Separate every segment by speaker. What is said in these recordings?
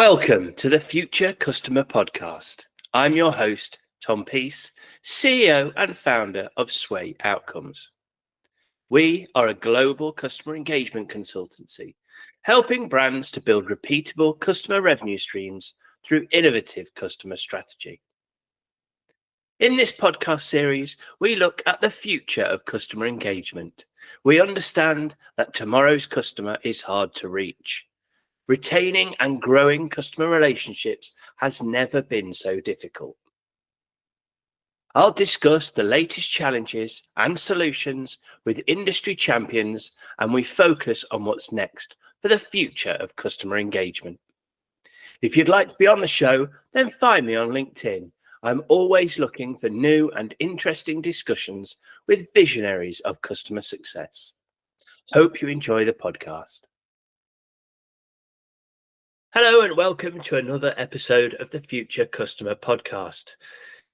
Speaker 1: Welcome to the Future Customer Podcast. I'm your host, Tom Peace, CEO and founder of Sway Outcomes. We are a global customer engagement consultancy, helping brands to build repeatable customer revenue streams through innovative customer strategy. In this podcast series, we look at the future of customer engagement. We understand that tomorrow's customer is hard to reach. Retaining and growing customer relationships has never been so difficult. I'll discuss the latest challenges and solutions with industry champions, and we focus on what's next for the future of customer engagement. If you'd like to be on the show, then find me on LinkedIn. I'm always looking for new and interesting discussions with visionaries of customer success. Hope you enjoy the podcast. Hello and welcome to another episode of the Future Customer Podcast.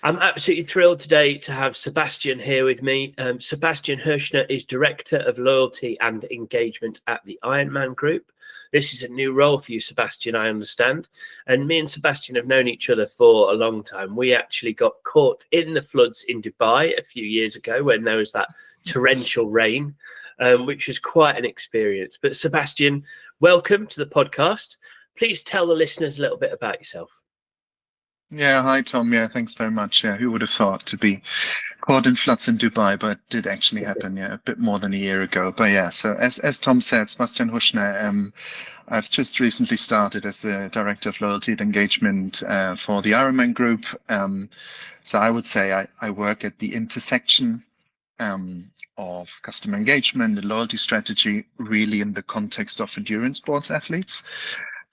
Speaker 1: I'm absolutely thrilled today to have Sebastian here with me. Sebastian Huschner is Director of Loyalty and Engagement at the Ironman Group. This is a new role for you, Sebastian, I understand. And me and Sebastian have known each other for a long time. We actually got caught in the floods in Dubai a few years ago when there was that torrential rain, which was quite an experience. But Sebastian, welcome to the podcast. Please tell the listeners a little bit about yourself.
Speaker 2: Yeah, hi Tom. Yeah, thanks very much. Yeah, who would have thought to be caught in floods in Dubai, but it did actually happen. Yeah, a bit more than a year ago. But yeah, so as Tom said, Sebastian Huschner, I've just recently started as the Director of Loyalty and Engagement for the Ironman Group. So I would say I work at the intersection of customer engagement and loyalty strategy, really in the context of endurance sports athletes.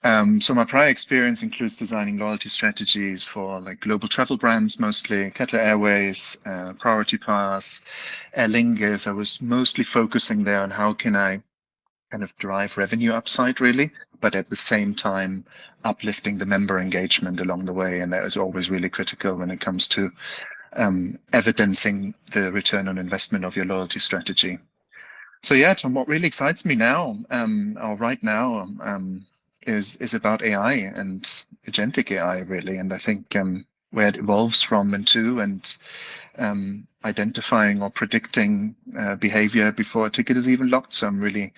Speaker 2: So my prior experience includes designing loyalty strategies for like global travel brands, mostly Qatar Airways, Priority Pass, Aer Lingus. I was mostly focusing there on how can I kind of drive revenue upside really, but at the same time uplifting the member engagement along the way. And that is always really critical when it comes to evidencing the return on investment of your loyalty strategy. So yeah, Tom, what really excites me now, or right now, is about AI and Agentic AI really, and I think where it evolves from and to, and identifying or predicting behavior before a ticket is even locked. So I'm really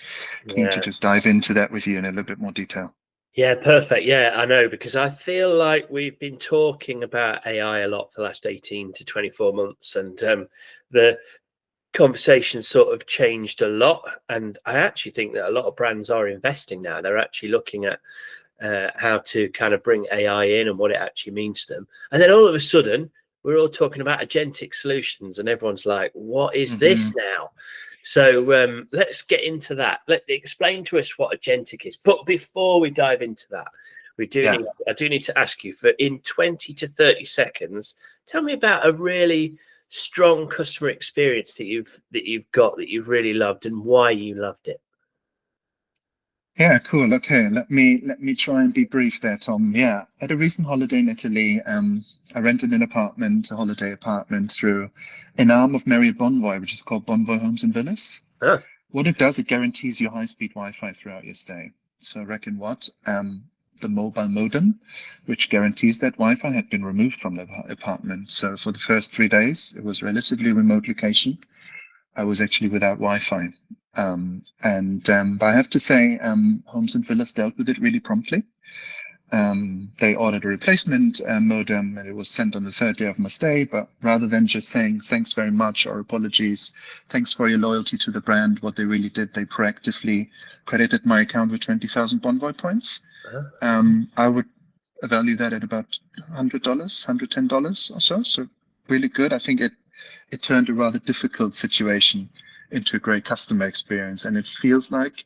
Speaker 2: keen to just dive into that with you in a little bit more detail.
Speaker 1: Yeah, perfect. Yeah, I know, because I feel like we've been talking about AI a lot for the last 18 to 24 months, and the conversation sort of changed a lot. And I actually think that a lot of brands are investing now. They're actually looking at how to kind of bring AI in and what it actually means to them. And then all of a sudden, we're all talking about agentic solutions, and everyone's like, what is this now? So let's get into that. Let's explain to us what agentic is. But before we dive into that, I do need to ask you, for in 20 to 30 seconds, tell me about a really strong customer experience that you've really loved and why you loved it.
Speaker 2: Yeah, cool. Okay, let me try and be brief there, Tom. Yeah, at a recent holiday in Italy, I rented an apartment, a holiday apartment, through an arm of Marriott Bonvoy, which is called Bonvoy Homes and Villas.
Speaker 1: Huh.
Speaker 2: What it does, it guarantees you high-speed Wi-Fi throughout your stay. So I reckon what? The mobile modem, which guarantees that Wi-Fi, had been removed from the apartment. So for the first 3 days, it was relatively remote location. I was actually without Wi-Fi. But I have to say, Homes and Villas dealt with it really promptly. They ordered a replacement modem, and it was sent on the 3rd day of my stay. But rather than just saying thanks very much or apologies, thanks for your loyalty to the brand, what they really did, they proactively credited my account with 20,000 Bonvoy points. I would value that at about $100, $110 or so. So really good. I think it turned a rather difficult situation into a great customer experience, and it feels like,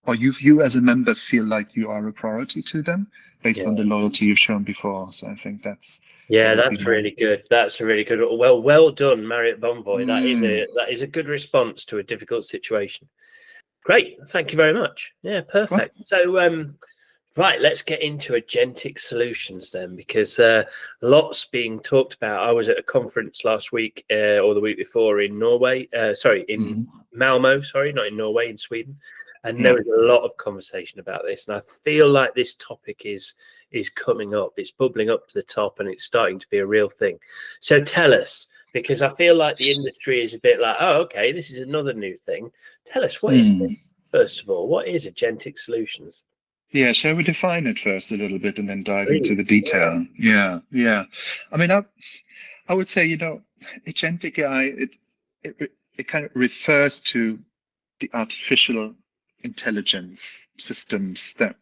Speaker 2: or you as a member feel like you are a priority to them based on the loyalty you've shown before. So I think that's
Speaker 1: really good. That's a really good. Well done, Marriott Bonvoy. That is a good response to a difficult situation. Great, thank you very much. Yeah, perfect. Cool. So right, let's get into agentic solutions then, because lots being talked about. I was at a conference last week or the week before in Norway. In Malmo. Sorry, not in Norway, in Sweden. And there is a lot of conversation about this, and I feel like this topic is coming up. It's bubbling up to the top, and it's starting to be a real thing. So tell us, because I feel like the industry is a bit like, oh, okay, this is another new thing. Tell us, what is this? First of all, what is agentic solutions?
Speaker 2: Yeah, shall we define it first a little bit and then dive into the detail? Yeah. I mean, I would say, agentic AI, it kind of refers to the artificial intelligence systems that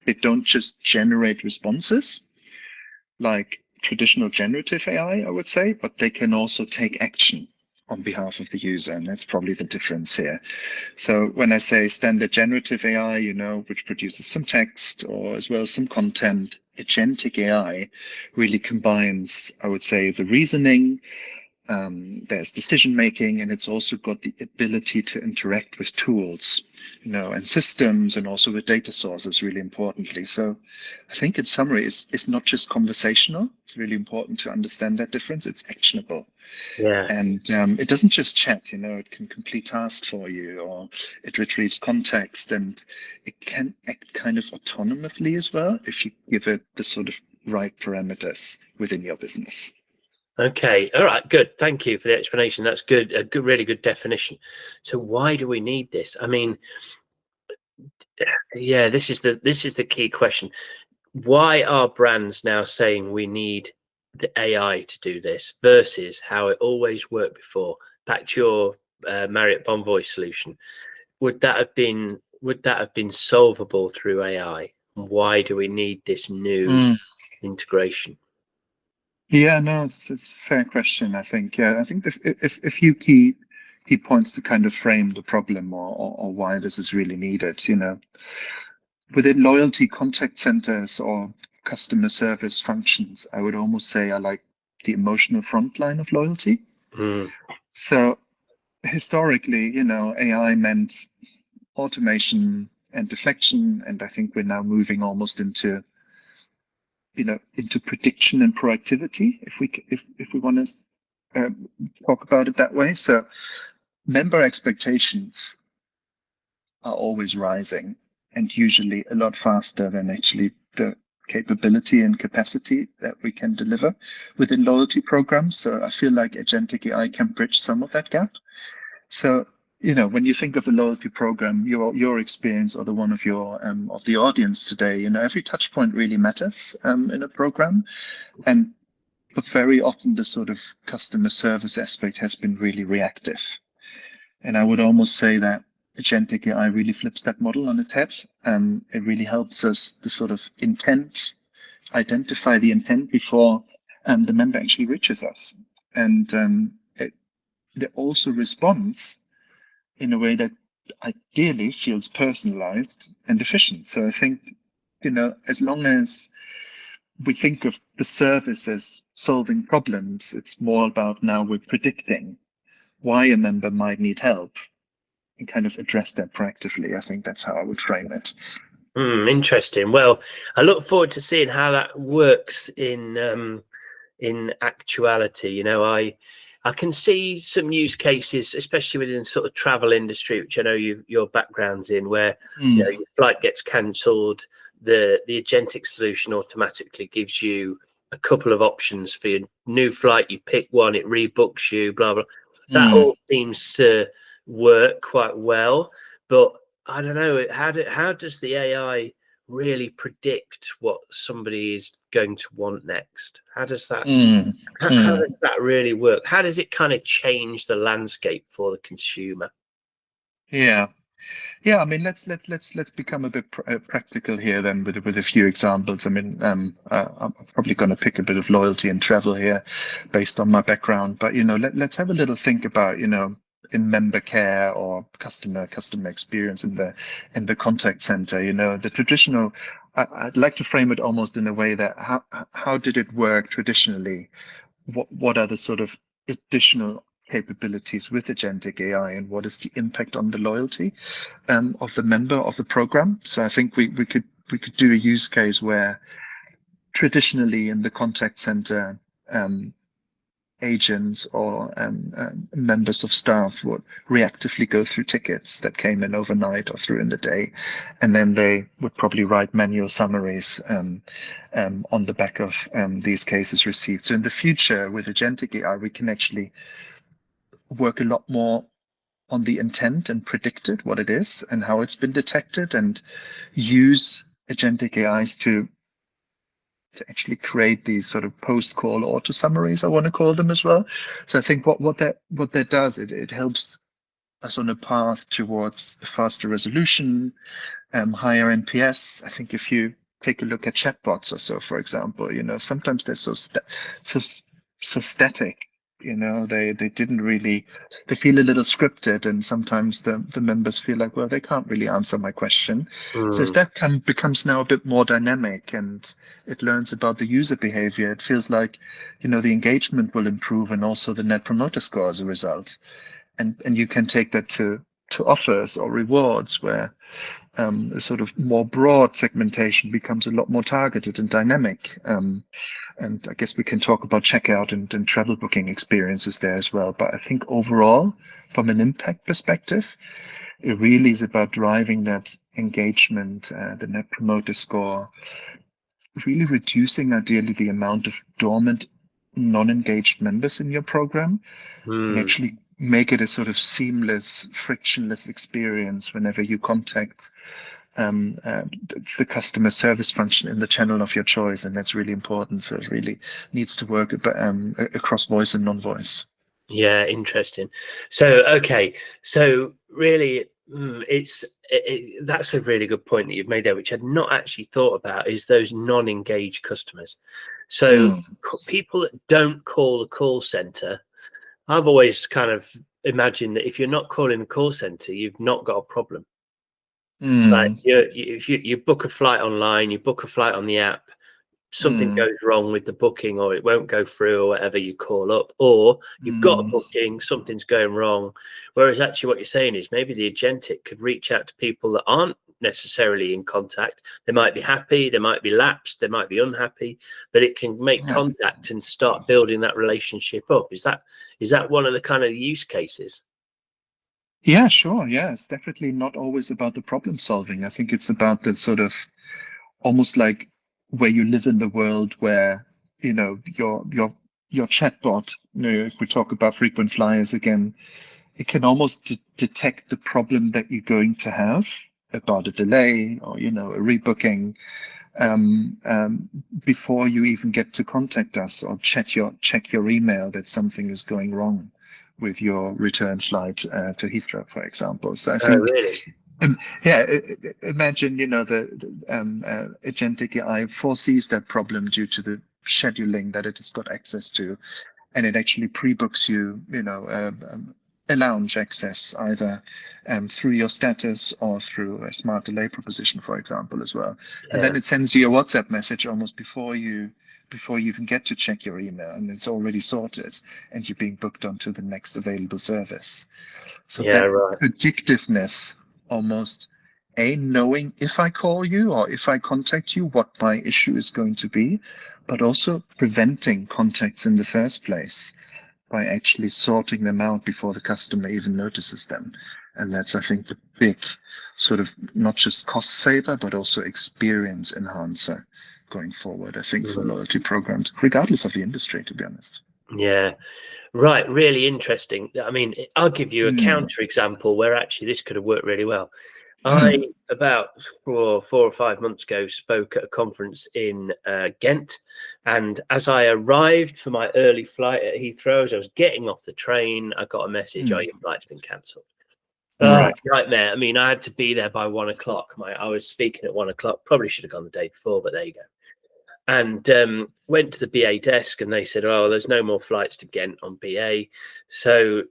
Speaker 2: they don't just generate responses like traditional generative AI, I would say, but they can also take action on behalf of the user. And that's probably the difference here. So when I say standard generative AI, which produces some text or as well as some content, agentic AI really combines, I would say, the reasoning, there's decision making, and it's also got the ability to interact with tools, and systems, and also with data sources, really importantly. So I think in summary, it's not just conversational. It's really important to understand that difference. It's actionable.
Speaker 1: Yeah.
Speaker 2: And it doesn't just chat, it can complete tasks for you, or it retrieves context, and it can act kind of autonomously as well if you give it the sort of right parameters within your business.
Speaker 1: Okay. All right. Good. Thank you for the explanation. That's good. A good, really good definition. So why do we need this? I mean, yeah, this is the key question. Why are brands now saying we need the AI to do this versus how it always worked before? Back to your Marriott Bonvoy solution. Would that have been solvable through AI? Why do we need this new integration?
Speaker 2: Yeah, no, it's a fair question. I think, I think if a few key points to kind of frame the problem or why this is really needed, within loyalty contact centers or customer service functions, I would almost say are like the emotional front line of loyalty. So historically, AI meant automation and deflection, and I think we're now moving almost into prediction and proactivity, if we want to talk about it that way. So member expectations are always rising, and usually a lot faster than actually the capability and capacity that we can deliver within loyalty programs. So I feel like agentic AI can bridge some of that gap. So when you think of a loyalty program, your experience or the one of your of the audience today, every touch point really matters in a program, but very often the sort of customer service aspect has been really reactive. And I would almost say that agentic AI really flips that model on its head. It really helps us to sort of identify the intent before the member actually reaches us, and it also responds in a way that ideally feels personalized and efficient. So I think, as long as we think of the service as solving problems, it's more about now we're predicting why a member might need help and kind of address that proactively. I think that's how I would frame it.
Speaker 1: Interesting. Well, I look forward to seeing how that works in actuality. I can see some use cases, especially within sort of travel industry, which I know your background's in, where your flight gets cancelled, the agentic solution automatically gives you a couple of options for your new flight. You pick one, it rebooks you, blah blah. That all seems to work quite well, but I don't know, how does the AI really predict what somebody is going to want next? How does that how does that really work? How does it kind of change the landscape for the consumer?
Speaker 2: Yeah, I mean, let's become a bit practical here then with a few examples. I mean, I'm probably going to pick a bit of loyalty and travel here based on my background, but let's have a little think about in member care or customer experience in the contact center. The traditional, I'd like to frame it almost in a way that how did it work traditionally? What are the sort of additional capabilities with agentic AI, and what is the impact on the loyalty of the member of the program? So I think we could do a use case where traditionally in the contact center, agents or members of staff would reactively go through tickets that came in overnight or through in the day, and then they would probably write manual summaries on the back of these cases received. So in the future, with Agentic AI, we can actually work a lot more on the intent and predict it, what it is and how it's been detected, and use Agentic AIs to actually create these sort of post-call auto summaries, I want to call them as well. So I think what that does, it helps us on a path towards faster resolution, higher NPS. I think if you take a look at chatbots or so, for example, sometimes they're so static. They didn't really, they feel a little scripted, and sometimes the members feel like, well, they can't really answer my question. So if that becomes now a bit more dynamic and it learns about the user behavior, it feels like, the engagement will improve, and also the net promoter score as a result. And you can take that to offers or rewards, where a sort of more broad segmentation becomes a lot more targeted and dynamic. And I guess we can talk about checkout and travel booking experiences there as well. But I think overall, from an impact perspective, it really is about driving that engagement, the net promoter score, really reducing ideally the amount of dormant, non-engaged members in your program, and actually make it a sort of seamless, frictionless experience whenever you contact the customer service function in the channel of your choice. And that's really important. So it really needs to work across voice and non-voice.
Speaker 1: Yeah, interesting. So, okay. So really, that's a really good point that you've made there, which I'd not actually thought about, is those non-engaged customers. So people that don't call the call center, I've always kind of imagined that if you're not calling the call center, you've not got a problem. Like you book a flight online, you book a flight on the app, something goes wrong with the booking, or it won't go through, or whatever, you call up, or you've got a booking, something's going wrong. Whereas actually what you're saying is maybe the agentic could reach out to people that aren't necessarily in contact. They might be happy, they might be lapsed, they might be unhappy, but it can make contact and start building that relationship up. Is that one of the kind of use cases?
Speaker 2: Yeah, sure. Yeah, it's definitely not always about the problem solving. I think it's about the sort of almost like where you live in the world, where your chatbot, if we talk about frequent flyers again, it can almost detect the problem that you're going to have about a delay or a rebooking before you even get to contact us or check your email that something is going wrong with your return flight to Heathrow, for example. So I think,
Speaker 1: really?
Speaker 2: Imagine, the Agentic AI foresees that problem due to the scheduling that it has got access to, and it actually pre-books you, a lounge access, either through your status or through a smart delay proposition, for example, as well. And then it sends you a WhatsApp message almost before you even get to check your email, and it's already sorted, and you're being booked onto the next available service. So that predictiveness, almost knowing if I call you or if I contact you, what my issue is going to be, but also preventing contacts in the first place by actually sorting them out before the customer even notices them. And that's, I think, the big sort of not just cost saver, but also experience enhancer going forward, I think, for loyalty programs, regardless of the industry, to be honest.
Speaker 1: Yeah. Right. Really interesting. I mean, I'll give you a counter example where actually this could have worked really well. I, about 4 or 5 months ago, spoke at a conference in Ghent. And as I arrived for my early flight at Heathrow, as I was getting off the train, I got a message, oh, your flight's been cancelled. Nightmare. I mean, I had to be there by 1 o'clock. I was speaking at 1 o'clock. Probably should have gone the day before, but there you go. And went to the BA desk, and they said, oh, there's no more flights to Ghent on BA. So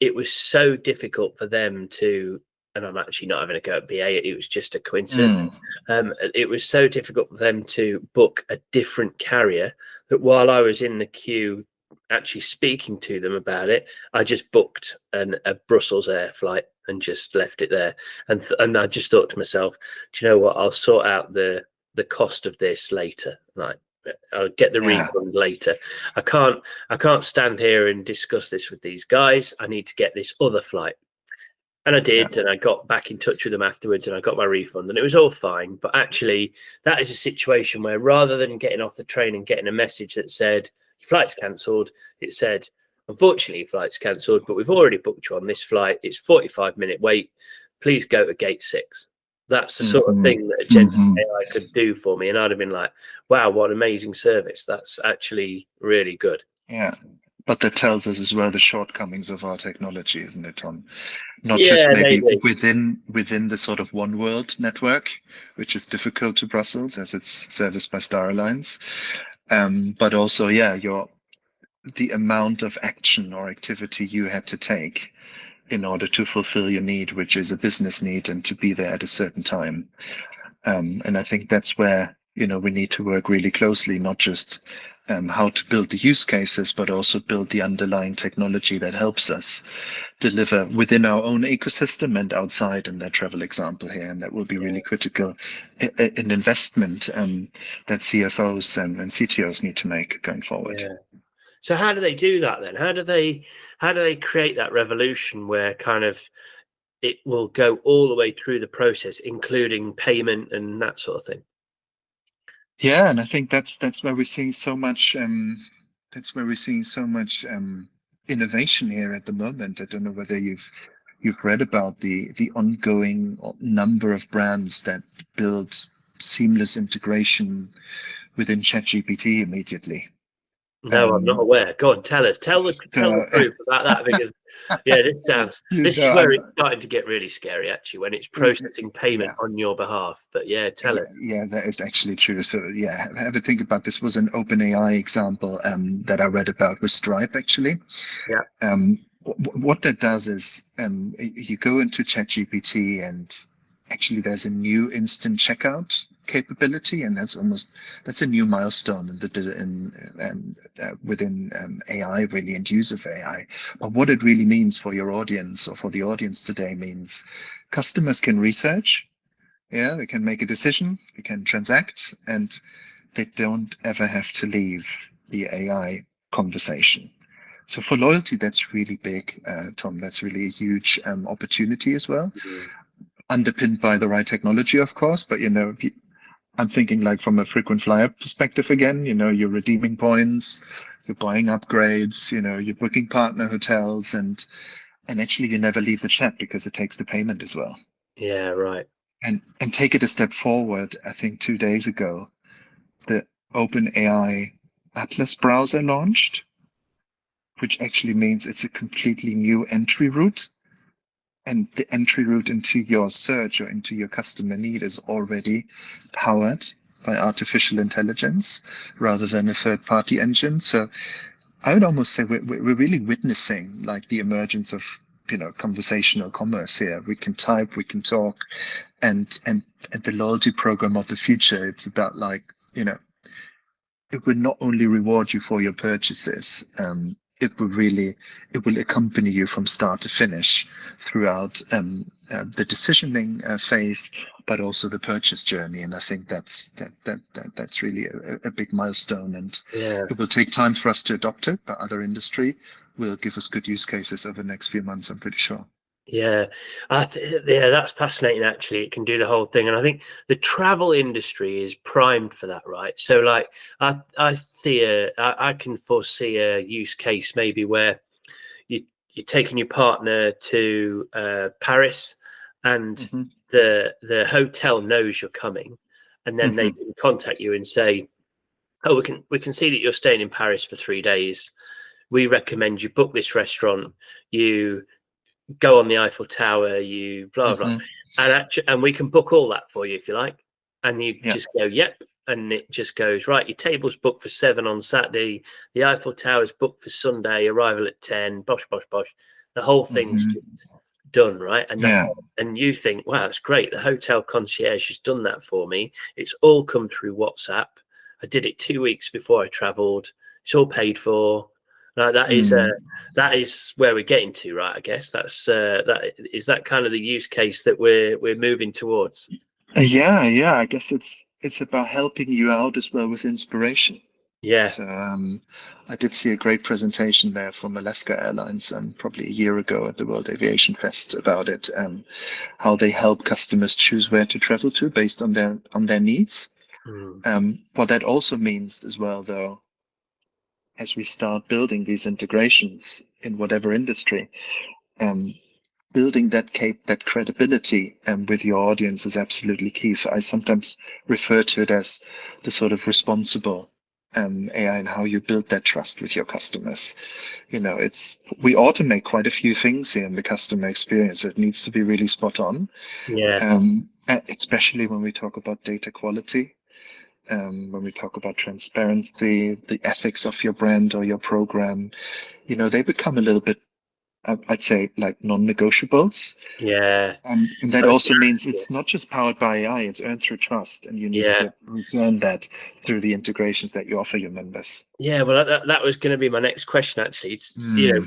Speaker 1: it was so difficult for them to, and I'm actually not having a go at BA, it was just a coincidence. It was so difficult for them to book a different carrier that while I was in the queue actually speaking to them about it, I just booked a Brussels Air flight and just left it there. And I just thought to myself, do you know what? I'll sort out the cost of this later. Like, I'll get the
Speaker 2: Yeah.
Speaker 1: refund later. I can't stand here and discuss this with these guys. I need to get this other flight. And I did, and I got back in touch with them afterwards, and I got my refund, and it was all fine. But actually, that is a situation where rather than getting off the train and getting a message that said your flight's cancelled, it said, unfortunately, your flight's cancelled, but we've already booked you on this flight. It's 45-minute wait. Please go to gate 6. That's the sort of thing that Agentic AI could do for me. And I'd have been like, wow, what an amazing service. That's actually really good.
Speaker 2: Yeah. But that tells us as well the shortcomings of our technology, isn't it, Tom? Not
Speaker 1: Yeah,
Speaker 2: just maybe
Speaker 1: maybe.
Speaker 2: within the sort of one world network, which is difficult to Brussels as it's serviced by Star Alliance, but also, the amount of action or activity you had to take in order to fulfill your need, which is a business need, and to be there at a certain time. And I think that's where, we need to work really closely, not just how to build the use cases, but also build the underlying technology that helps us deliver within our own ecosystem and outside in that travel example here. And that will be really critical, an investment that CFOs and CTOs need to make going forward.
Speaker 1: Yeah. So how do they do that then? How do they create that revolution where kind of it will go all the way through the process, including payment and that sort of thing?
Speaker 2: Yeah, and I think that's where we're seeing so much. That's where we're seeing so much innovation here at the moment. I don't know whether you've read about the ongoing number of brands that build seamless integration within ChatGPT immediately.
Speaker 1: No, I'm not aware. Go on, tell us. Tell the truth about that, because this is where it's starting to get really scary, actually, when it's processing payment on your behalf. But tell us.
Speaker 2: Yeah, that is actually true. So have a think about this. Was an OpenAI example that I read about with Stripe, actually.
Speaker 1: Yeah.
Speaker 2: What that does is you go into ChatGPT, and actually there's a new instant checkout capability, and that's a new milestone within AI, really, and use of AI. But what it really means for your audience, or for the audience today, means customers can research, they can make a decision, they can transact, and they don't ever have to leave the AI conversation. So for loyalty, that's really big, Tom. That's really a huge opportunity as well, underpinned by the right technology, of course. But I'm thinking, like, from a frequent flyer perspective again. You're redeeming points, you're buying upgrades, you're booking partner hotels, and actually you never leave the chat because it takes the payment as well.
Speaker 1: Yeah, right.
Speaker 2: And take it a step forward. I think 2 days ago, the OpenAI Atlas browser launched, which actually means it's a completely new entry route. And the entry route into your search or into your customer need is already powered by artificial intelligence rather than a third-party engine. So I would almost say we're really witnessing, like, the emergence of conversational commerce here. We can type, we can talk, and the loyalty program of the future. It's about, like, it will not only reward you for your purchases. It will accompany you from start to finish throughout the decisioning phase, but also the purchase journey. And I think that's really a big milestone. And it will take time for us to adopt it, but other industry will give us good use cases over the next few months, I'm pretty sure.
Speaker 1: Yeah, that's fascinating. Actually, it can do the whole thing, and I think the travel industry is primed for that, right? So, like, I can foresee a use case maybe where you're taking your partner to Paris, and the hotel knows you're coming, and then they can contact you and say, "Oh, we can see that you're staying in Paris for 3 days. We recommend you book this restaurant. You go on the Eiffel Tower, you blah blah, and we can book all that for you if you like." And you just go, yep, and it just goes, right, your table's booked for 7 on Saturday, the Eiffel Tower's booked for Sunday, arrival at 10, bosh bosh bosh, the whole thing's just done, right? And and you think, wow, that's great, the hotel concierge has done that for me, it's all come through WhatsApp, I did it 2 weeks before I traveled, it's all paid for. That is where we're getting to, right? I guess that kind of the use case that we're moving towards.
Speaker 2: I guess it's about helping you out as well with inspiration.
Speaker 1: Yeah.
Speaker 2: So I did see a great presentation there from Alaska Airlines probably a year ago at the World Aviation Fest about it, how they help customers choose where to travel to based on their needs. What that also means as well, though, as we start building these integrations in whatever industry, um, building that credibility with your audience is absolutely key. So I sometimes refer to it as the sort of responsible AI and how you build that trust with your customers. We automate quite a few things here in the customer experience. It needs to be really spot on,
Speaker 1: Yeah.
Speaker 2: especially when we talk about data quality. When we talk about transparency, the ethics of your brand or your program, they become a little bit, I'd say, like non-negotiables.
Speaker 1: Yeah.
Speaker 2: And that also means it's not just powered by AI, it's earned through trust, and you need
Speaker 1: Yeah.
Speaker 2: to return that through the integrations that you offer your members.
Speaker 1: Yeah, well, that was going to be my next question, actually.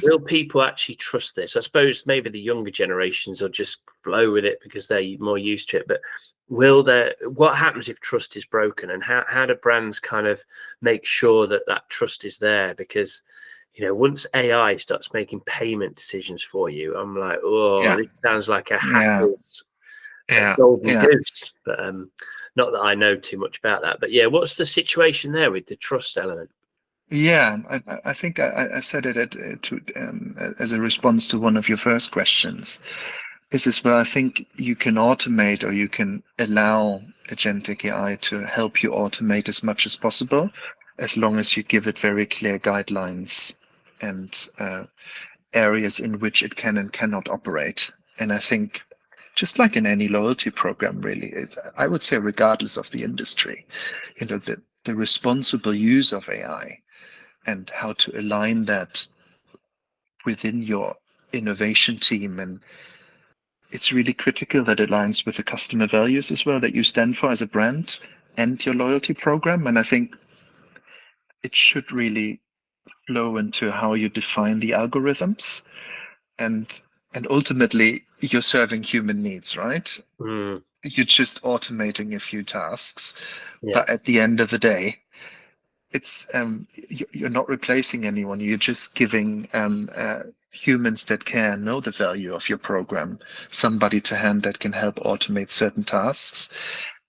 Speaker 1: Will people actually trust this? I suppose maybe the younger generations will just flow with it because they're more used to it. But what happens if trust is broken, and how do brands kind of make sure that trust is there? Because, once AI starts making payment decisions for you, I'm like, oh, this sounds like a hacker's golden goose. But not that I know too much about that. But yeah, what's the situation there with the trust element?
Speaker 2: Yeah, I think I said it as a response to one of your first questions. Is as well, I think you can automate, or you can allow Agentic AI to help you automate as much as possible, as long as you give it very clear guidelines and areas in which it can and cannot operate. And I think just like in any loyalty program, really, I would say regardless of the industry, the responsible use of AI and how to align that within your innovation team. And it's really critical that it aligns with the customer values as well that you stand for as a brand and your loyalty program. And I think it should really flow into how you define the algorithms, and ultimately you're serving human needs, right? You're just automating a few tasks, but at the end of the day, it's you're not replacing anyone. You're just giving humans that care, know the value of your program, somebody to hand that can help automate certain tasks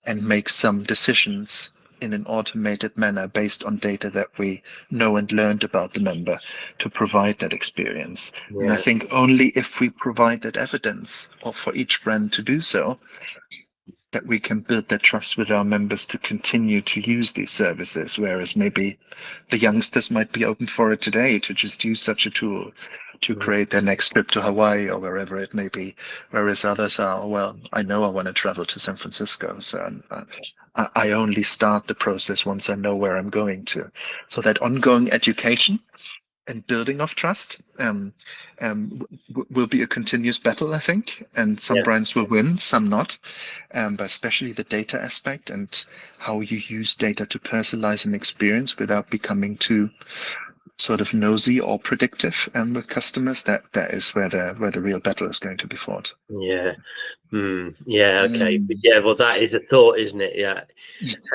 Speaker 2: and make some decisions in an automated manner based on data that we know and learned about the member to provide that experience. And I think only if we provide that evidence, or for each brand to do so, that we can build that trust with our members to continue to use these services, whereas maybe the youngsters might be open for it today to just use such a tool to create their next trip to Hawaii or wherever it may be, whereas others are, well, I know I want to travel to San Francisco, so I only start the process once I know where I'm going to. So that ongoing education and building of trust will be a continuous battle, I think, and some brands will win, some not, but especially the data aspect and how you use data to personalize an experience without becoming too sort of nosy or predictive with customers. That is where the real battle is going to be fought.
Speaker 1: Okay. Yeah, well, that is a thought, isn't it? Yeah.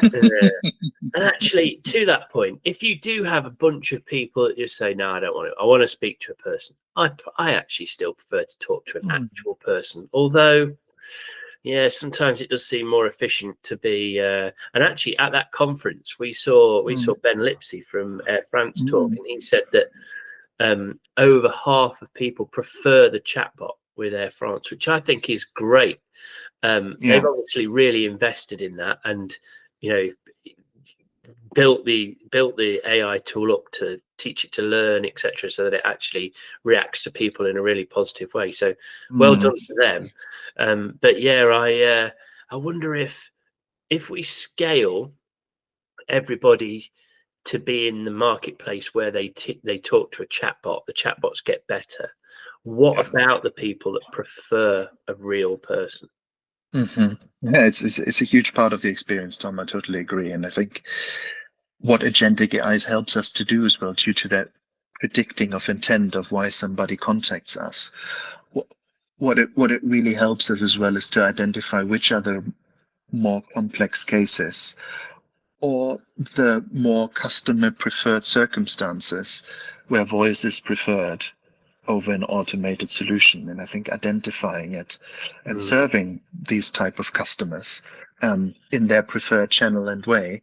Speaker 1: And actually, to that point, if you do have a bunch of people that just say, no, I don't want to, I want to speak to a person, I actually still prefer to talk to an actual person. Although, yeah, sometimes it does seem more efficient to be. And actually, at that conference, we saw Ben Lipsy from Air France talk, and he said that over half of people prefer the chatbot with Air France, which I think is great. They've obviously really invested in that, and built the AI tool up to teach it to learn, etc., so that it actually reacts to people in a really positive way. So well done to them. But yeah, I wonder if we scale everybody to be in the marketplace where they talk to a chatbot, the chatbots get better. What about the people that prefer a real person?
Speaker 2: Yeah, it's a huge part of the experience, Tom. I totally agree, and I think what Agentic AI helps us to do as well, due to that predicting of intent of why somebody contacts us, what it really helps us as well is to identify which are the more complex cases, or the more customer preferred circumstances where voice is preferred over an automated solution. And I think identifying it and serving these type of customers in their preferred channel and way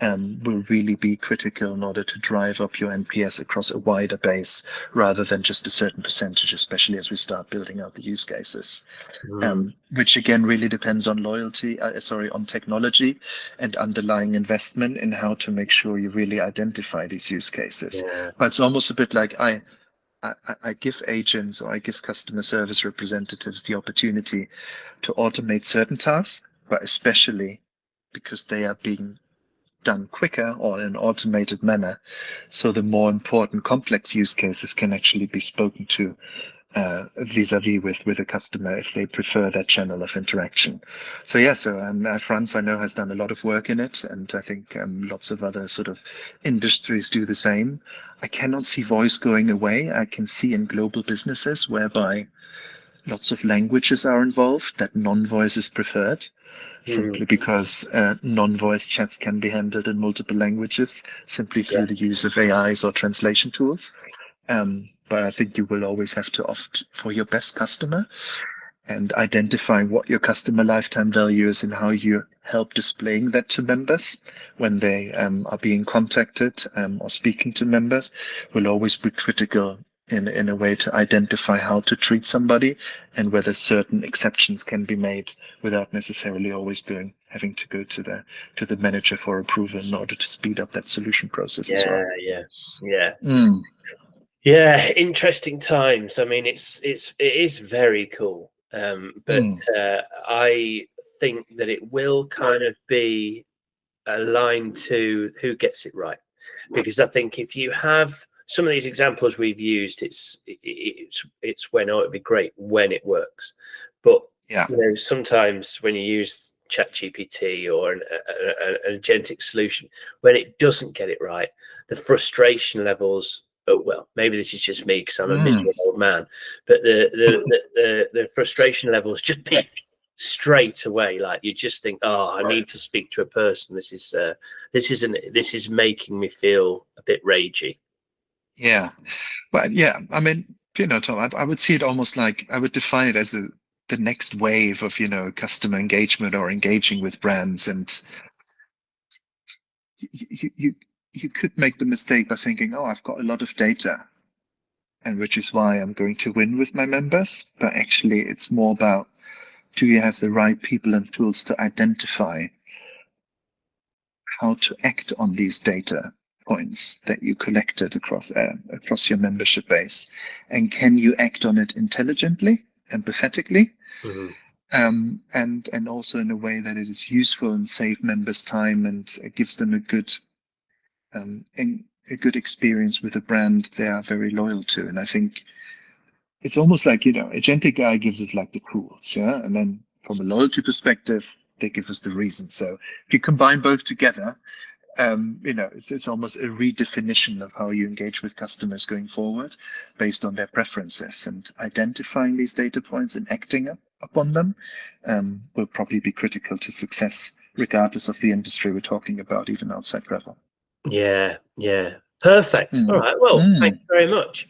Speaker 2: will really be critical in order to drive up your NPS across a wider base rather than just a certain percentage, especially as we start building out the use cases. Which again really depends on on technology and underlying investment in how to make sure you really identify these use cases.
Speaker 1: Yeah.
Speaker 2: But it's almost a bit like I give agents or I give customer service representatives the opportunity to automate certain tasks, but especially because they are being done quicker or in an automated manner. So the more important complex use cases can actually be spoken to vis-a-vis with a customer if they prefer that channel of interaction. So France, I know, has done a lot of work in it, and I think lots of other sort of industries do the same. I cannot see voice going away. I can see in global businesses whereby lots of languages are involved, that non-voice is preferred, simply because non-voice chats can be handled in multiple languages simply through the use of AIs or translation tools. But I think you will always have to opt for your best customer, and identifying what your customer lifetime value is and how you help displaying that to members when they are being contacted or speaking to members will always be critical in a way to identify how to treat somebody and whether certain exceptions can be made without necessarily always having to go to the manager for approval in order to speed up that solution process as well.
Speaker 1: Yeah, interesting times. I mean, it is very cool, but I think that it will kind of be aligned to who gets it right, because I think if you have some of these examples we've used, it's when it'd be great when it works, but sometimes when you use ChatGPT or an agentic solution, when it doesn't get it right, the frustration levels. Oh, well, maybe this is just me because I'm a miserable old man, but the frustration levels just peak straight away. Like you just think, oh, I need to speak to a person. This is making me feel a bit ragey.
Speaker 2: Yeah, but I mean, Tom, I would see it almost like I would define it as the next wave of customer engagement or engaging with brands, and you could make the mistake by thinking, oh, I've got a lot of data, and which is why I'm going to win with my members. But actually, it's more about, do you have the right people and tools to identify how to act on these data points that you collected across your membership base? And can you act on it intelligently, empathetically, and also in a way that it is useful and save members time and gives them a good experience with a brand they are very loyal to. And I think it's almost like, Agentic AI gives us like the tools, and then from a loyalty perspective, they give us the reason. So if you combine both together, it's almost a redefinition of how you engage with customers going forward based on their preferences, and identifying these data points and acting upon them will probably be critical to success, regardless of the industry we're talking about, even outside travel.
Speaker 1: Yeah. Perfect. All right. Well, thanks very much.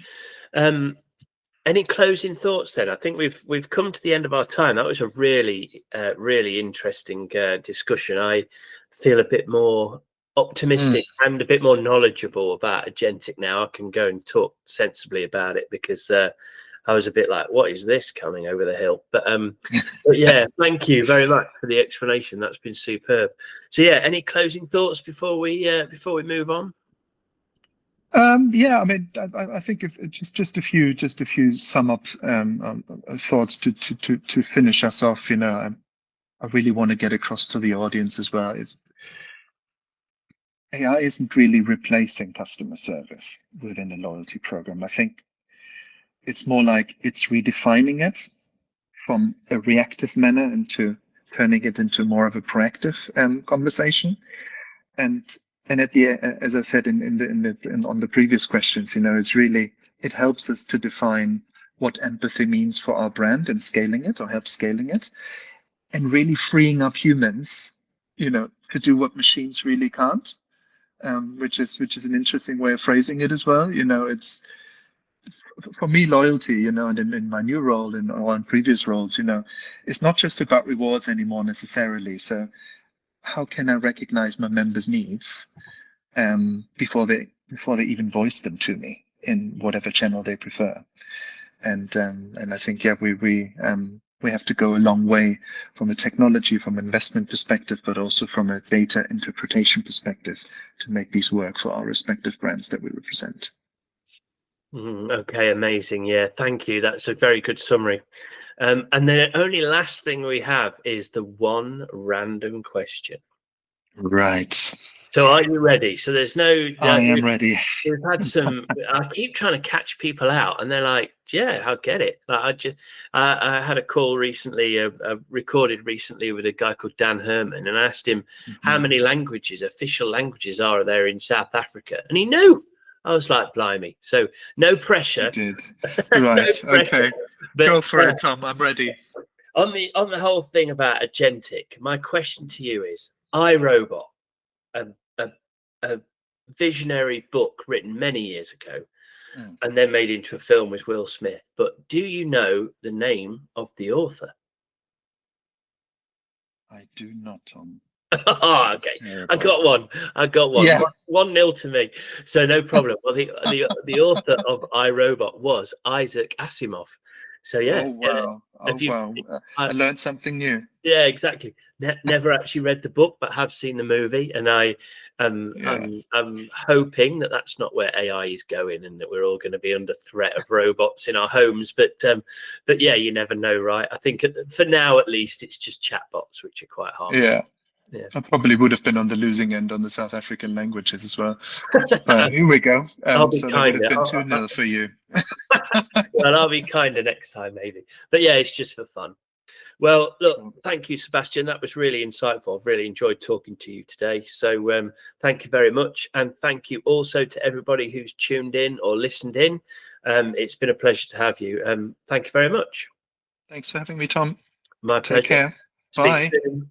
Speaker 1: Any closing thoughts then? I think we've come to the end of our time. That was a really, really interesting discussion. I feel a bit more optimistic and a bit more knowledgeable about Agentic now. I can go and talk sensibly about it, because I was a bit like, what is this coming over the hill? But yeah, thank you very much for the explanation. That's been superb. So yeah, any closing thoughts before we move on?
Speaker 2: I mean, I think if just a few sum up thoughts to finish us off. I really want to get across to the audience as well. AI isn't really replacing customer service within a loyalty program. I think it's more like it's redefining it from a reactive manner into turning it into more of a proactive conversation. And at the, as I said on the previous questions, it helps us to define what empathy means for our brand and scaling it, or help scaling it. and really freeing up humans, to do what machines really can't. Which is an interesting way of phrasing it as well. It's for me loyalty, and in my new role or in previous roles, it's not just about rewards anymore necessarily. So how can I recognize my members' needs before they even voice them to me in whatever channel they prefer? And I think we have to go a long way from a technology, from an investment perspective, but also from a data interpretation perspective to make these work for our respective brands that we represent.
Speaker 1: Okay, amazing. Yeah, thank you. That's a very good summary. And the only last thing we have is the one random question.
Speaker 2: Right.
Speaker 1: So are you ready? So there's no...
Speaker 2: I am ready.
Speaker 1: We've had some... I keep trying to catch people out and they're like, yeah, I'll get it. Like I had a call recently, recorded recently with a guy called Dan Herman, and I asked him how many languages, official languages, are there in South Africa? And he knew. I was like, blimey. So no pressure.
Speaker 2: You did. Right. No okay. But, go for it, Tom. I'm ready.
Speaker 1: On the whole thing about agentic, my question to you is, iRobot, a visionary book written many years ago, and then made into a film with Will Smith. But do you know the name of the author?
Speaker 2: I do not, Tom.
Speaker 1: Oh, okay. I got one. Yeah. 1-0 to me. So no problem. Well, the author of iRobot was Isaac Asimov. So yeah.
Speaker 2: Oh wow! I learned something new.
Speaker 1: Yeah, exactly. Never actually read the book, but have seen the movie, and I'm hoping that that's not where AI is going, and that we're all going to be under threat of robots in our homes. But yeah, you never know, right? I think for now, at least, it's just chatbots, which are quite hard.
Speaker 2: Yeah. I probably would have been on the losing end on the South African languages as well. But here we go. So that would have been 2-0 for you.
Speaker 1: Well, I'll be kinder next time, maybe. But yeah, it's just for fun. Well, look, thank you, Sebastian. That was really insightful. I've really enjoyed talking to you today. So thank you very much. And thank you also to everybody who's tuned in or listened in. It's been a pleasure to have you. Thank you very much.
Speaker 2: Thanks for having me, Tom.
Speaker 1: My pleasure.
Speaker 2: Take care. Bye.
Speaker 1: Speak soon.